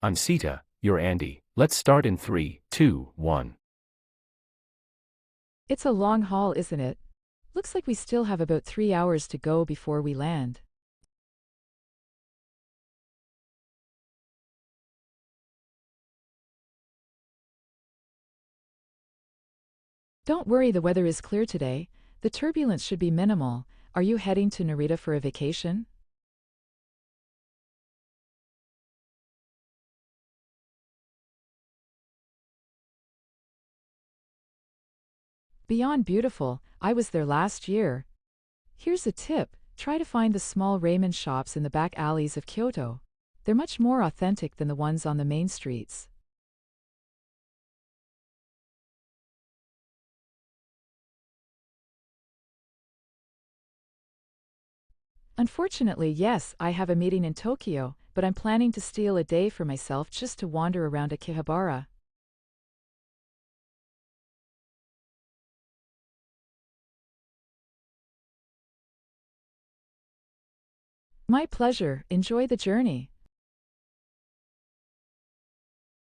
I'm Sita, you're Andy. Let's start in 3, 2, 1. It's a long haul, isn't it? Looks like we still have about 3 hours to go before we land. Don't worry, the weather is clear today. The turbulence should be minimal. Are you heading to Narita for a vacation? Beyond beautiful, I was there last year. Here's a tip: try to find the small ramen shops in the back alleys of Kyoto. They're much more authentic than the ones on the main streets. Unfortunately, yes, I have a meeting in Tokyo, but I'm planning to steal a day for myself just to wander around Akihabara. My pleasure. Enjoy the journey.